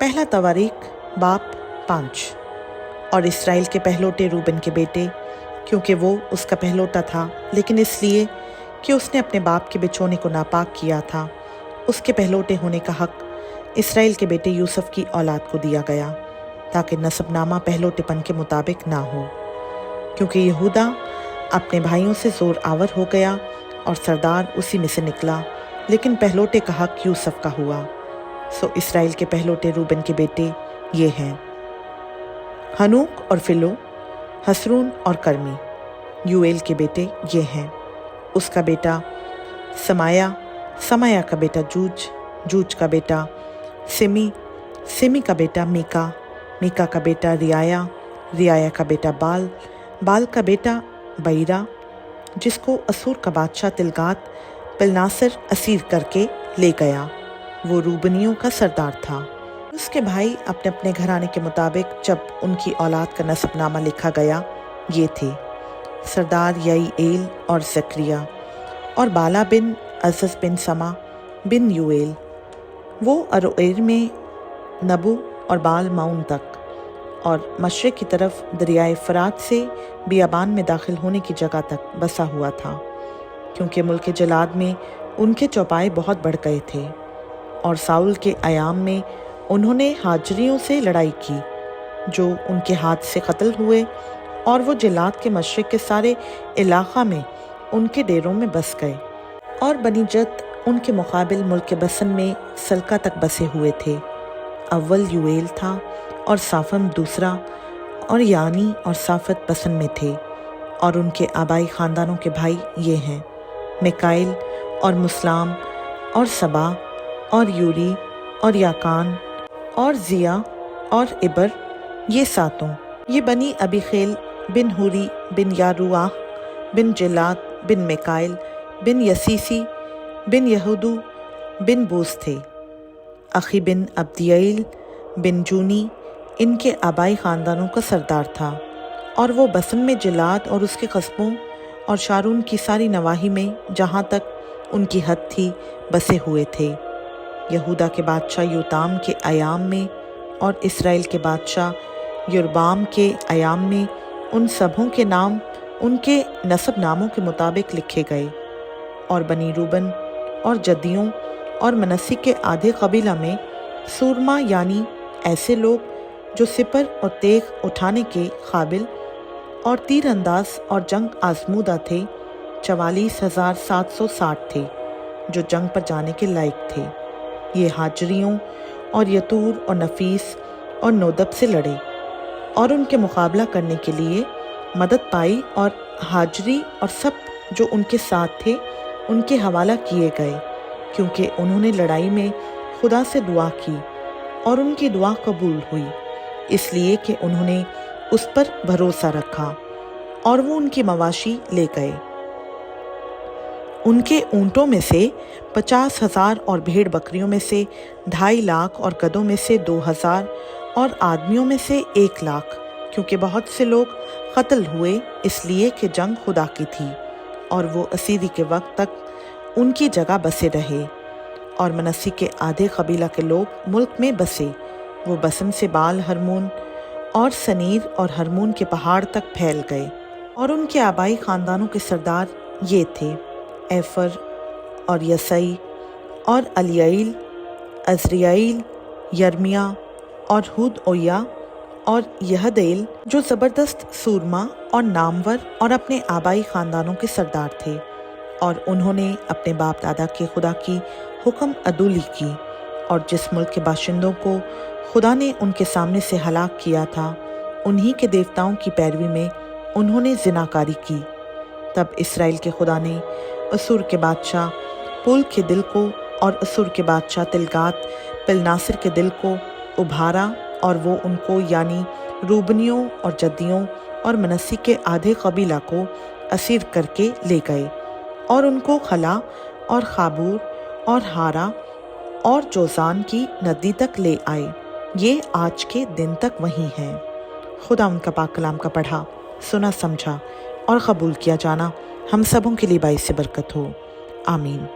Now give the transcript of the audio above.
पहला तवारीख बाप 5। और इसराइल के पहलोटे रूबन के बेटे, क्योंकि वो उसका पहलोटा था, लेकिन इसलिए कि उसने अपने बाप के बिछोने को नापाक किया था, उसके पहलोटे होने का हक इसराइल के बेटे यूसुफ की औलाद को दिया गया, ताकि नसबनामा पहलोटेपन के मुताबिक ना हो, क्योंकि यहूदा अपने भाइयों से जोर आवर हो गया और सरदार उसी में से निकला, लेकिन पहलोटे का हक यूसुफ का हुआ। सो इसराइल के पहलोटे रूबन के बेटे ये हैं, हनूक और फिलो, हसरून और कर्मी। यूएल के बेटे ये हैं, उसका बेटा समाया, समाया का बेटा जूज, जूज का बेटा सिमी, सिमी का बेटा मीका, मीका का बेटा रियाया, रियाया का बेटा बाल, बाल का बेटा बईरा, जिसको असूर का बादशाह तिलगात पिलनासर असीर करके ले गया। वो रूबनियों का सरदार था। उसके भाई अपने अपने घराने के मुताबिक जब उनकी औलाद का नसबनामा लिखा गया, ये थे सरदार यईएल और जकरिया और बाला बिन अज़ज़ बिन समा बिन यूएल। वो अरोएर में नबू और बाल माउन तक और मशरिक़ की तरफ दरियाए फ़रात से बियाबान में दाखिल होने की जगह तक बसा हुआ था, क्योंकि मुल्क जलाद में उनके चौपाए बहुत बढ़ गए थे। और साउल के अयाम में उन्होंने हाजरियों से लड़ाई की, जो उनके हाथ से कत्ल हुए, और वो जलाद के मशरिक़ के सारे इलाक़ा में उनके डेरों में बस गए। और बनी जद उनके मुकाबिल मुल्क बसन में सल्का तक बसे हुए थे। अव्वल यूएल था और साफम दूसरा, और यानी और साफत बसन में थे। और उनके आबाई ख़ानदानों के भाई ये हैं, मिकाइल और मुस्लाम और सबा और यूरी और याकान और ज़िया और इबर, ये सातों। ये बनी अबीखेल बिन हुरी बिन यारुआह बिन जलाद बिन मिकाइल बिन यसीसी बिन यहूदू बिन बूस थे। अखी बिन अब्दियल बिन जूनी इनके आबाई ख़ानदानों का सरदार था, और वो बसन में जलाद और उसके कस्बों और शारून की सारी नवाही में जहाँ तक उनकी हद थी बसे हुए थे। यहूदा के बादशाह योताम के अयाम में और इसराइल के बादशाह योरबाम के अयाम में उन सबों के नाम उनके नसब नामों के मुताबिक लिखे गए। और बनी रूबन और जदियों और मनसी के आधे कबीला में सूरमा, यानी ऐसे लोग जो सिपर और तेग उठाने के काबिल और तीर अंदाज और जंग आजमूदा थे, 44,760 थे, जो जंग पर जाने के लायक थे। ये हाजरियों और यतूर और नफीस और नोदब से लड़े और उनके मुकाबला करने के लिए मदद पाई, और हाजरी और सब जो उनके साथ थे उनके हवाला किए गए, क्योंकि उन्होंने लड़ाई में खुदा से दुआ की और उनकी दुआ कबूल हुई, इसलिए कि उन्होंने उस पर भरोसा रखा, और वो उनकी मवाशी ले गए। उनके ऊँटों में से 50,000 और भेड़ बकरियों में से 2.5 लाख और गधों में से 2,000 और आदमियों में से 1 लाख, क्योंकि बहुत से लोग कत्ल हुए, इसलिए कि जंग खुदा की थी। और वो असीरी के वक्त तक उनकी जगह बसे रहे। और मनसी के आधे कबीला के लोग मुल्क में बसे। वो बसन से बाल हरमून और सनीर और हरमून के पहाड़ तक फैल गए। और उनके आबाई ख़ानदानों के सरदार ये थे, एफर और यसई और अलियाइल, अजरियाइल, यर्मिया और हुद ओया और यहदेल, जो ज़बरदस्त सूरमा और नामवर और अपने आबाई ख़ानदानों के सरदार थे। और उन्होंने अपने बाप दादा के खुदा की हुक्म अदूली की, और जिस मुल्क के बाशिंदों को खुदा ने उनके सामने से हलाक किया था, उन्हीं के देवताओं की पैरवी में उन्होंने जिनाकारी की। तब इसराइल के खुदा ने असूर के बादशाह पुल के दिल को और असूर के बादशाह तिलगात पिलनासर के दिल को उभारा, और वो उनको, यानी रूबनियों और जद्दियों और मनसी के आधे कबीला को असीर करके ले गए, और उनको खला और खाबूर और हारा और जोजान की नदी तक ले आए। ये आज के दिन तक वहीं हैं। खुदा उनका पाक कलाम का पढ़ा, सुना, समझा और कबूल किया जाना हम सबों के लिए बाइस से बरकत हो। आमीन।